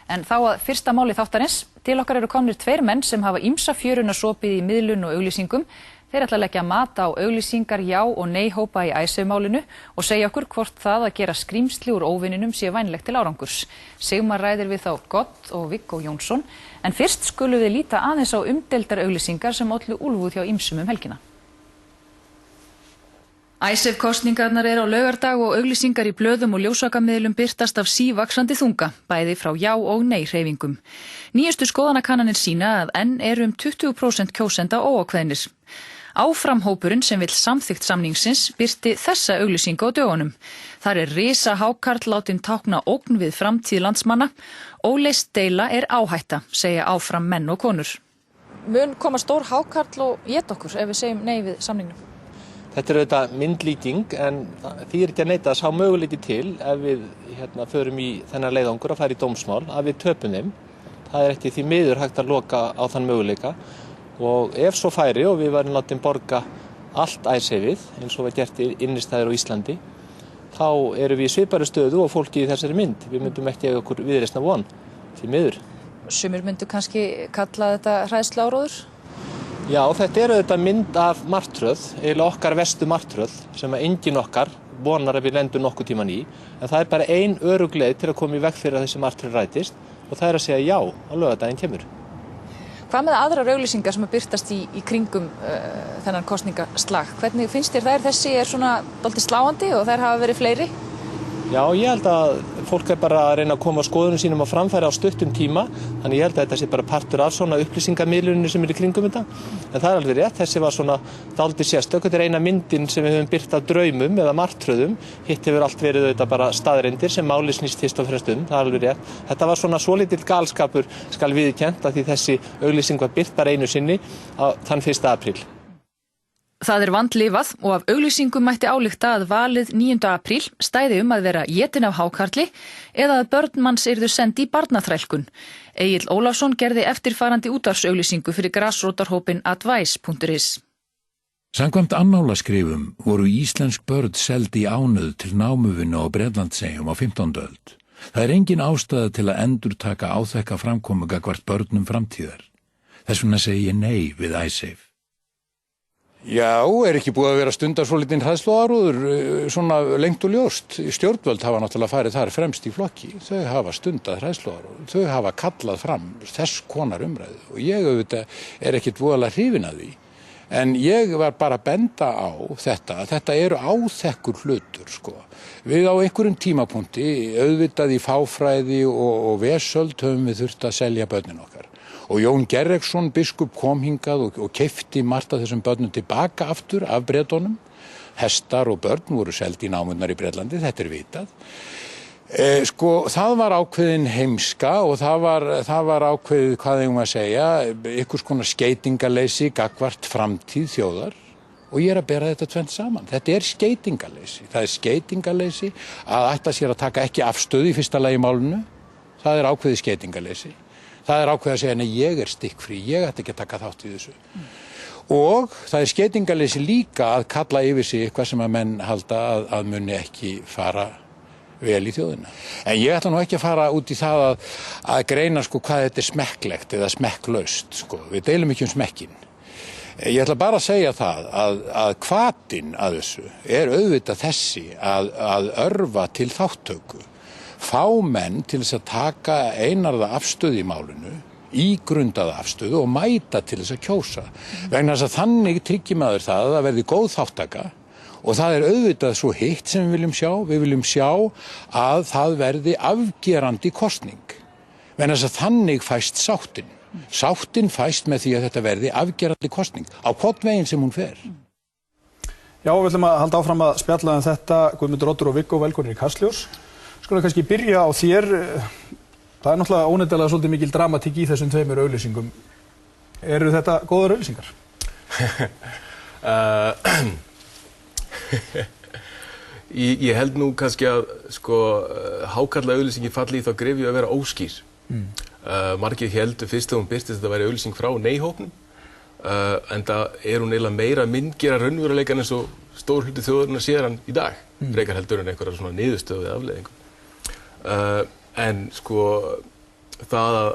En þá að fyrsta máli þáttarins, til okkar eru komnir tveir menn sem hafa ýmsa fjöruna sopið í miðlun og auglýsingum. Þeir ætla að leggja mat á auglýsingar já og nei hópa í Icesave-málinu og segja okkur hvort það að gera skrýmsli úr óvininum sé vænlegt til árangurs. Sigmar ræðir við þá Gott og Viggo Jónsson, en fyrst skulum við líta aðeins á umdeildar auglýsingar sem ollu úlfúð hjá ýmsum helgina. Icesave-kosningarnar eru á laugardag og auglýsingar í blöðum og ljósvakamiðlum birtast af sívaxandi þunga, bæði frá já og nei hreyfingum. Nýjustu skoðanakannanir sýna að enn eru 20% kjósenda óákveðnir. Áframhópurinn sem vill samþykkt samningsins birti þessa auglýsingu á dögunum. Þar er risa hákarl látin tákna ógn við framtíð landsmanna. Óleyst deila er áhætta, segja áfram menn og konur. Mun koma stór hákarl og éta okkur ef við segjum nei við samningnum? Þetta er auðvitað myndlíking en því ekki að neita að sá möguleiki til ef við förum í þennan leiðangur að fara í dómsmál að við töpum þeim. Það er ekki því miður hægt að loka á þann möguleika og ef svo færi og við varum látin borga allt Icesave-ið eins og var gert innistæður á Íslandi þá erum við í svipari stöðu og fólki í þessari mynd. Við myndum ekki eiga okkur viðreisna von því miður. Sumir myndu kannski kalla þetta hræðsluáróður? Já, þetta er auðvitað mynd af martröð, eiginlega okkar verstu martröð sem að enginn okkar vonar að við lendum nokkuð tíman í. En það er bara ein örugg leið til að koma í veg fyrir að þessi martröð rætist og það er að segja já á laugardaginn kemur. Hvað með aðrar auglýsingar sem að birtast í kringum þennan kosningaslag? Hvernig finnst þér þær? Þessi er svona dálítið sláandi og þær hafa verið fleiri? Já, ég held að fólk er bara að reyna að koma skoðunum sínum á framfæri á stuttum tíma. Þannig ég held að þetta sé bara partur af svona upplýsingamiðlunni sem er í kringum þetta. En það er alveg rétt, þessi var svona dálítið sérstök. Þetta er eina myndin sem við höfum birt af draumum eða martröðum. Hitt hefur allt verið auðvitað bara staðreyndir sem máli snýst fyrst og fremst það er alveg rétt. Þetta var svona svolítill galskapur skal viðurkennt að því þessi auglýsing var birt bara einu sinni þann 1. apríl. Það er vandlifað og af auglýsingum mætti álykta að valið 9. apríl stæði að vera étin af hákarli eða að börn manns yrðu send í barnaþrælkun. Egill Ólafsson gerði eftirfarandi útvarpsauglýsingu fyrir grasrótarhópinn Advice.is. Samkvæmt annálaskrifum voru íslensk börn seld í ánauð til námuvinnu á Bretlandseyjum á 15. öld. Það er engin ástæða til að endurtaka áþekka framkomu gagnvart börnum framtíðar. Þess vegna segi ég nei við Icesave. Já, er ekki búið að vera stundar svolítinn hræðsluáróður svona lengt og ljóst. Stjórnvöld hafa náttúrulega farið þar fremst í flokki. Þau hafa stundað hræðsluáróður. Þau hafa kallað fram þess konar umræðu og ég auðvitað er ekkit voðalega hrifinn af því. En ég var bara að benda á þetta eru áþekkur hlutur sko. Við á einhverjum tímapunkti auðvitað í fáfræði og vesöld höfum við þurft að selja börnin okkar. Og Jón Gerreksson, biskup, kom hingað og keypti margt af þessum börnum tilbaka aftur af Bretunum. Hestar og börn voru seld í námurnar í Bretlandi, þetta er vitað. Það var ákveðin heimska og það var ákveðið, hvað eigum að segja, einhvers konar skeytingaleysi gagnvart framtíð þjóðar. Og ég er að bera þetta tvennt saman. Þetta er skeytingaleysi. Það er skeytingaleysi að ætla sér að taka ekki afstöðu í fyrsta lagi í málinu. Það er ákveðið skeytingaleysi. Það er ákveðið að segja, nei, ég er stikkfrí, ég ætti ekki að taka þátt í þessu. Og það er skeytingaleysi líka að kalla yfir sig eitthvað sem að menn halda að muni ekki fara vel í þjóðina. En ég ætla nú ekki að fara út í það að greina sko hvað þetta er smekklegt eða smekklaust, sko. Við deilum ekki smekkin. Ég ætla bara að segja það að hvatinn að þessu er auðvitað þessi að örva til þáttöku. Fá menn til þess að taka einarða afstöðu í málinu, ígrundaða afstöðu og mæta til þess að kjósa. Vegna þess að þannig tryggir maður það að það verði góð þáttaka og það er auðvitað svo hitt sem við viljum sjá. Við viljum sjá að það verði afgerandi kosning. Vegna þess að þannig fæst sáttin. Sáttin fæst með því að þetta verði afgerandi kosning á hvorn veginn sem hún fer. Já, við ætlum að halda áfram að spjalla þetta. Guðmundur Oddur og Viggo, velkonir í Kastljós. Skulum kannski byrja á þér. Það er náttúrulega óneitanlega svolítið mikil dramatík í þessum tveimur auglýsingum. Eru þetta góðar auglýsingar? Ég held nú kannski að hákarla auglýsingi falli í þá grefju að vera óskýr. Margir héldu fyrst þegar hún birtist að þetta væri auglýsing frá nei-hópnum. En það er hún eiginlega meira myndgera raunveruleikann eins og stór hluti þjóðarinnar sér hann í dag. Frekar heldur en einhverja svona niðurstöðu við afleiðingum. En það að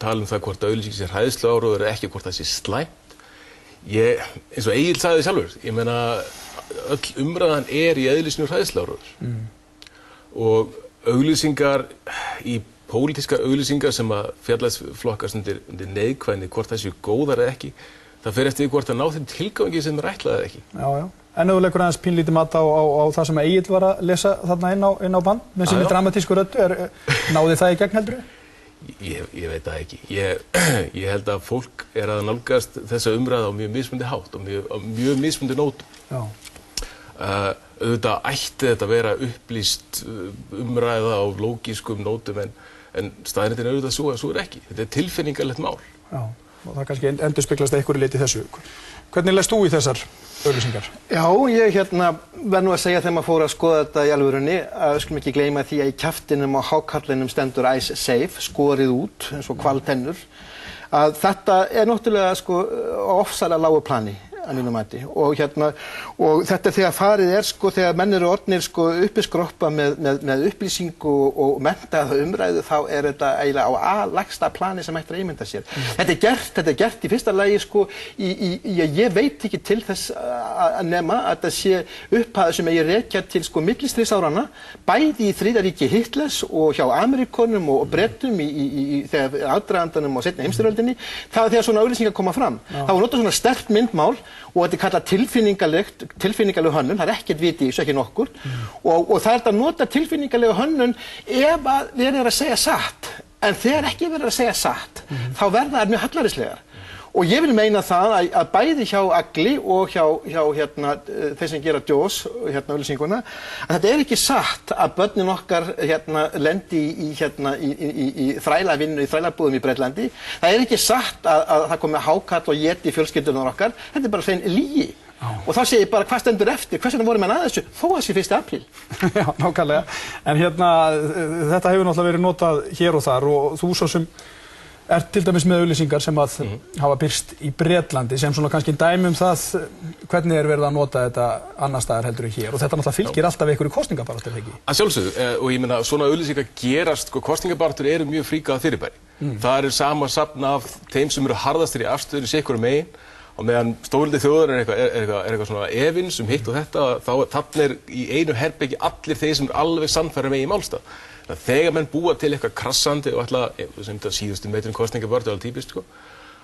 tala það hvort auglýsing sé hræðsluáróður eða ekki, hvort það sé slæmt. Eins og Egill sagði sjálfur, ég meina öll umræðan í eðli sínu hræðsluáróður. Og auglýsingar í pólitískar auglýsingar sem að fjallasflokkast undir neikvæðni, hvort það séu góðar eða ekki, það fer eftir hvort að ná þeim tilgangi sem ætlað eða ekki. Já. En ef þú leggur aðeins pínlítið mat á það sem Egill var að lesa þarna inn á band með sinni dramatísku röddu, náði það í gegn heldur? Ég veit það ekki. Ég held að fólk að nálgast þessa umræða á mjög mismundi hátt og mjög mismundi nótum. Já. Auðvitað ætti þetta að vera upplýst umræða á lógískum nótum en staðreyndin er auðvitað svo ekki. Þetta er tilfinningarlegt mál. Já, og það kannski endurspeglast einhverju leyti í þessu. Hvernig lest þú í þessar auglýsingar? Já, ég verð nú að segja þegar maður fór að skoða þetta í alvörunni að við skulum ekki gleyma því að í kjaftinum og hákarlinum stendur Ice Safe, skorið út eins og hvaltennur, að þetta er náttúrulega á ofsalega lágu plani að mínu mati og þetta þegar farið þegar menn eru orðnir uppi skroppa með upplýsingu og menntaða umræðu, þá er þetta eiginlega á lægsta plani sem ætti að ímynda sér. Þetta er gert í fyrsta lagi ég veit ekki til þess að nema að þetta sé upphæð sem ég rekja til millistríðsáranna, bæði í Þriðja ríki Hitlers og hjá Ameríkonum og Bretum í þegar aðdragandanum og seinni heimsstyrjöldinni, þegar svona auglýsingar koma fram. Það var notað svona sterkt myndmál og þetta er kallað tilfinningaleg hönnun, það er ekkert viti í þessu, ekki nokkur, og það er að nota tilfinningalega hönnun ef að verið er að segja satt, en þegar ekki verið að segja satt, þá verða það mjög hallaríslegar. Og ég vil meina það að bæði hjá Agli og hjá þeir sem gera Jaws, auglýsinguna, að þetta er ekki satt að börnin okkar lendi í þrælavinnu, í þrælabúðum í Bretlandi. Það er ekki satt að það komi hákarl og éti fjölskyldunar okkar. Þetta er bara hrein lygi. Og þá segir ég bara hvað stendur eftir, hvers vegna voru menn að þessu, þó að sé 1. apríl. Já, nákvæmlega. En þetta hefur náttúrulega verið notað hér og þar og þú svo sem til dæmis með auglýsingar sem að hafa birst í Bretlandi sem svona kannski dæmi það hvernig er verið að nota þetta annar staðar heldur en hér og þetta náttúrulega fylgir alltaf einhverju kosningabaráttu, ekki? Að sjálfsögðu, og ég meina svona auglýsingar gerast, kosningabaráttur eru mjög fríkað fyrirbæri. Það er sama safn af þeim sem eru harðastir í afstöðunni sitt hvoru megin og meðan stórveldi þjóðar er eitthvað svona efins hitt og þetta, þarna er í einu herbergi allir þeir sem eru alveg sannfærir með í málstað. Þegar menn búa til eitthvað krassandi og sem þetta síðustu metrin kosningabaráttu er alveg típist,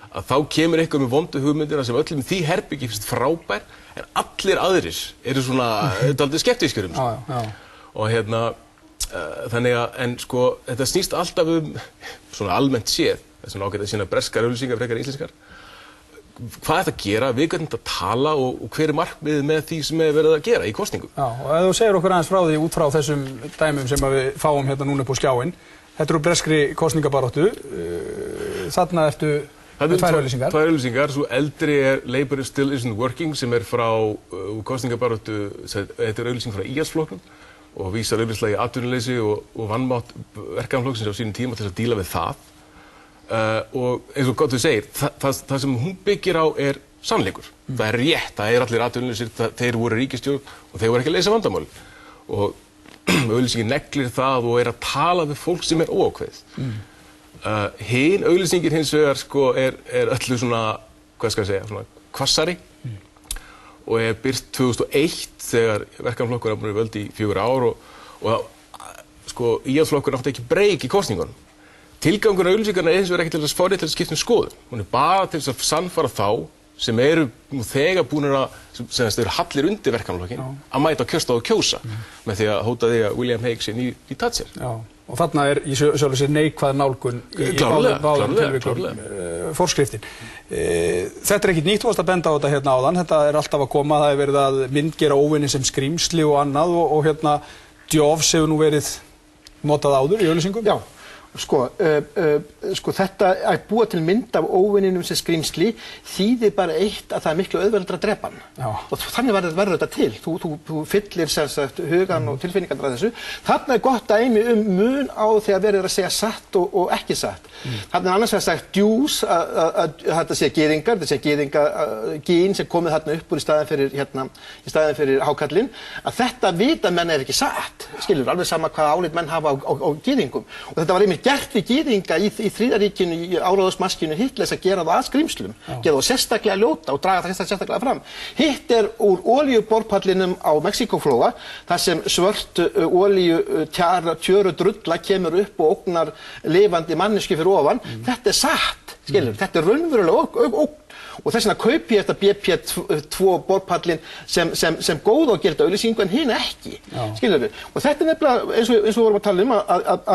að þá kemur eitthvað með vondu hugmyndina sem öllum því herbyggi finnst frábær, en allir aðrir eru svona dálítið skeptískir og þannig að, en þetta snýst alltaf svona almennt séð, þess að ágæta að sína breskar auglýsingar frekar íslenskar. Hvað er þetta að gera, við getum þetta að tala og hver er markmiðið með því sem er verið að gera í kosningum? Já, og ef þú segir okkur aðeins frá því út frá þessum dæmum sem við fáum núna upp á skjáinn, þetta eru breskri kosningabaráttu, þarna ertu með tvær auglýsingar. Tvær auglýsingar, svo eldri er Labour Still Isn't Working sem er frá kosningabaráttu, þetta er auglýsing frá Íhaldsflokknum og vísar auglýslega í atvinnuleysi og vanmátt verkefnaflokksins á sínum tíma til þess að díla við það. Og eins og gott þú segir, það sem hún byggir á er sannleikur. Það er rétt, það er allir atvinnulausir, þeir voru ríkisstjórn og þeir voru ekki að leysa vandamál. Og auglýsingin neglir það og er að tala við fólk sem er óákveðið. Hin auglýsingin hins vegar er öllu svona, hvað skal ég segja, svona hvassari og er birt 2001 þegar verkefnaflokkur er búin að völd í 4 ár og Íhaldsflokkur átti ekki breyk í kosningunum. Tilgangur auglýsingarna er hins vegar ekki til þess að skipta skoðun. Hún er bara til þess að sannfæra þá sem eru nú þegar búinir sem eru hallir undir verkefnaflokkin að mæta á kjörstað og kjósa með því að hóta því að William Hague sé ný Thatcher. Já, og þarna er í sjálfu sér neikvæð nálgun í báðum tilvikum forskriftin. Þetta er ekki nýtt, þú varst að benda á þetta áðan, þetta er alltaf að koma, það er verið að myndgera óvinni sem skrýmsli og annað og Jaws hefur nú verið notað áður í auglýsingum. Já. Þetta að búa til mynd af óvininum sem skrýmsli þýðir bara eitt að það er miklu auðveldara að drepa hann. Og þannig verður þetta til. Þú fyllir sem sagt hugan og tilfinningarnar að þessu. Þarna er gott dæmi mun á þegar verður að segja satt og ekki satt. Þarna er annars vegar sagt djús að þetta sé gyðingar, þetta sé gyðingagín sem komið þarna upp úr í staðinn fyrir hákarlinn, að þetta vita menn er ekki satt. Skilur, alveg sama hvað álit menn hafa á gyðingum. Og þetta var einmitt gert við gyðinga í Þriðja ríkinu, í áráðusmaskinu Hitlers að gera það að skrímslum, gera það sérstaklega ljóta og draga það sérstaklega fram. Hitt úr olíuborpallinum á Mexíkóflóa, þar sem svört olíutjöru drulla kemur upp og ógnar lifandi manneski fyrir ofan. Þetta satt, skilur, þetta raunverulega ógn. Og þess vegna kaupi ég þetta BP2 borpallin sem góð og gilda auglýsingu en hinn ekki, skilur við. Og þetta nefnilega, eins og við vorum að tala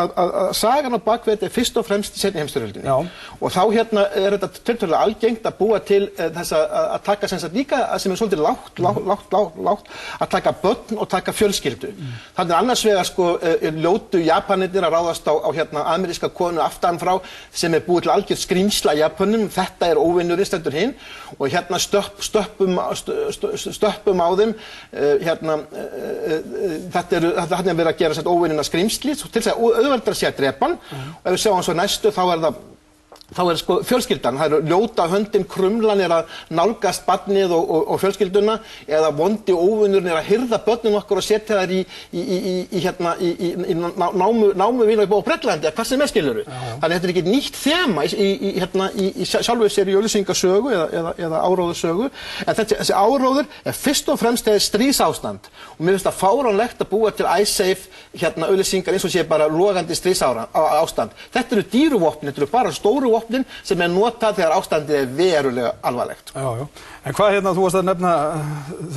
að sagan á bakvið er fyrst og fremst í seinni heimsstyrjöldinni. Og þá þetta tiltölulega algengt að búa til þess að taka sem sagt líka sem svolítið lágt að taka börn og taka fjölskyldu. Þannig annars vegar ljótu Japanirnir að ráðast á ameríska konu aftan frá sem búið til algjört skrímsla Japanum, þetta óvinnurinn stendur hinn. Og stöppum á þeim þetta er verið að gera óvinnina skrímsli til þess að auðveldara sé að drepa hann og ef við sjáum svo næstu þá er fjölskyldan, það ljóta höndin krumlan að nálgast barnið og fjölskylduna eða vondi óvinnurinn að hirða börnin okkur og setja þær í námuvínu á Bretlandi eða hvað sem skilurðu. Þannig þetta er ekki nýtt þema í sjálfu sér í auglýsingasögu eða áróðursögu en þessi áróður er fyrst og fremst stríðsástand og mér finnst það fáránlegt að búa til iSafe auglýsingar eins og sé bara logandi stríðsástand. Þetta eru dýruvopn, þetta eru bara stóru vopnin sem notað þegar ástandið er verulega alvarlegt. Já. En hvað þú varst að nefna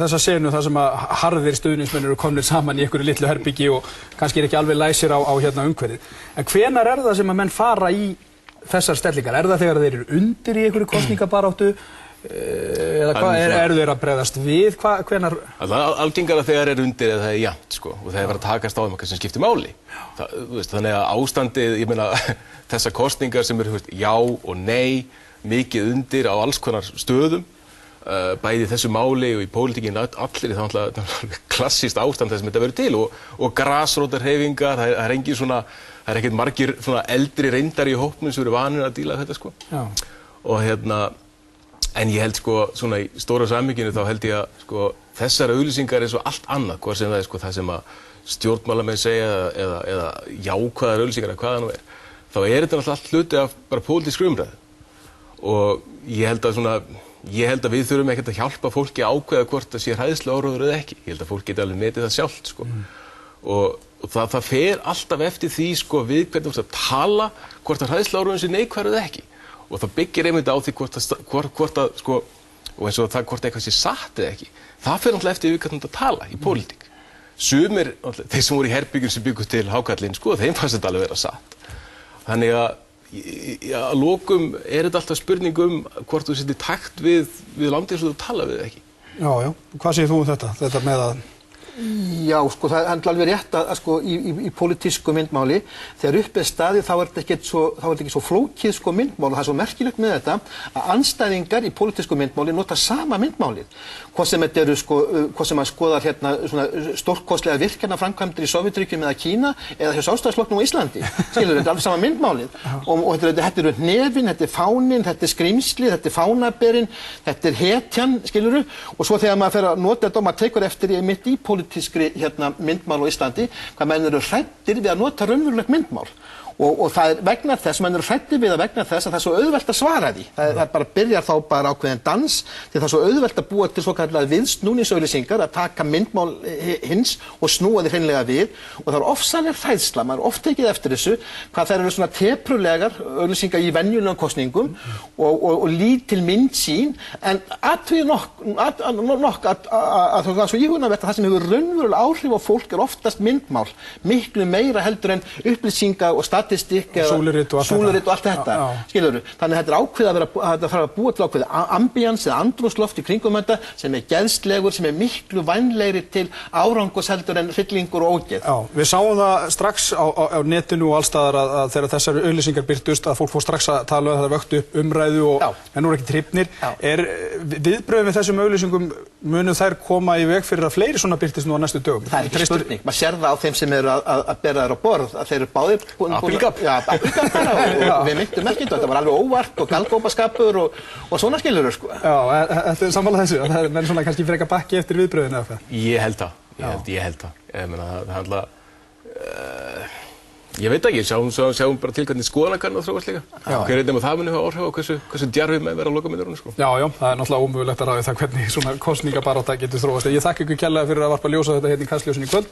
þessa senu þar sem að harðir stuðningsmenn eru komnir saman í einhverju litlu herbyggi og kannski ekki alveg læsir á umhverfið. En hvenær er það sem að menn fara í þessar stellingar? Er það þegar þeir eru undir í einhverju kosningabaráttu? Eða hvað eru þeir að bregðast við? Hvenær? Algengara þegar er undir eða það er jafnt og það er verið að takast á eitthvað sem skiptir máli. Þannig að ástandið, ég meina þessar kosningar sem eru já og nei, mikið undir á alls konar stöðum, bæði í þessu máli og í pólitíkinni allir, það er klassískt ástand þess sem þetta verður til og grasrótarhreyfingar, það er engin svona, það er ekkert margir svona eldri reyndar í hópnum sem eru vanir að díla þetta og en ég held svona í stóra samhenginu þá held ég að þessar auglýsingar eins og allt annað, hvað sem það er það sem að stjórnmálamenn segja eða jákvæðar auglýsingar eða hvað það nú er, þá er þetta alltaf hluti af bara pólitískri umræðu og ég held að við þurfum ekkert að hjálpa fólki að ákveða hvort það sé hræðsluáróður eða ekki. Ég held að fólk geti alveg metið það sjálft og það fer alltaf eftir því við hvernig þú ert að tala hvort að hræðsluáróðurinn sé neikvæður eða ekki og það byggir einmitt á því hvort að og eins og það hvort eitthvað sé satt eða ekki. Það fer alltaf eftir við hvernig þú ert að tala í pólitík. Sumir, þeir sem voru í herbyggjum sem byggu til hákarlinn, þeim fannst þetta alveg vera satt. Þannig að lokum er þetta alltaf spurning hvort þú setur takt við landið eins og þú tala við ekki. Já. Hvað segir þú þetta? Þetta með að Já, það er alveg rétt að í pólitísku myndmáli þegar upp staðið þá er þetta ekki svo flókið myndmál og það er svo merkilegt með þetta að andstæðingar í pólitísku myndmáli nota sama myndmálið. Hvort sem þetta eru hvort sem að skoðar svona stórkostlega virkjanaframkvæmdir í Sovétríkjum eða Kína eða hjá Sjálfstæðisflokknum á Íslandi. Skilur þetta alveg sama myndmálið og þetta eru hnefinn, þetta er fáninn, þetta er skrímslið, þetta er fánaberinn, þetta er hetjan, skilurðu, og svo þegar maður fer að nota þetta og maður tekur eftir mitt í pólitískri myndmál á Íslandi, hvað menn eru hræddir við að nota raunverulegt myndmál. Og það er vegna þess, menn eru hræddir við að vegna þess að það er svo auðvelt að svara því. Það bara byrjar þá bara ákveðin dans, því það er svo auðvelt að búa til svokallar viðsnúningsauglýsingar, að taka myndmál hins og snúa því hreinlega við. Og það er ofsalega hræðsla, maður er oft tekið eftir þessu, hvað þær eru svona teprulegar auglýsingar í venjulegum kosningum og lítil myndsýn, en svo íhugunarvert að það sem hefur raunveruleg áhrif á fólk er oftast myndmál, miklu meira heldur en upplýsinga og statistikk eða súlurit og allt þetta, skilurðu. Þannig að þetta er ákveðið að fara að búa til ákveðið ambíans eða andrúmsloft í kringum þetta sem er geðslegur, sem er miklu vænlegri til árangurs heldur en hryllingur og ógeð. Já, við sáum það strax á netinu og allstaðar að þegar þessar auglýsingar birtust að fólk fór strax að tala það vöktu upp umræðu og en nú ekki hrifnir. Er viðbrögðin við þessum auglýsingum munu þær koma í veg fyrir að fleiri svona birtist nú á næstu dögum? Það er ekki spurning. Maður sér það á þeim sem eru að bera þær á borð, að þeir eru báðir Aprilgabb. Já, aprilgabb og við myndum ekki þetta var alveg óvart og galgópaskapur og svona skilurðu Já, þetta er sammála þessu, það er menn svona kannski frekar bakki eftir viðbrögðinu eða hvað? Ég held það. Ég meina það handla Ég veit ekki, sjáum bara til hvernig skoðanakannar þróast líka. Hver veit nema það muni hafa áhrif á hversu djarfir menn vera á lokamyndurinn, sko. Já, það er náttúrulega ómögulegt að ráða það hvernig svona kosningabarátta getur þróast. Ég þakka ykkur kærlega fyrir að varpa ljós á þetta hérna í Kastljósinu í kvöld.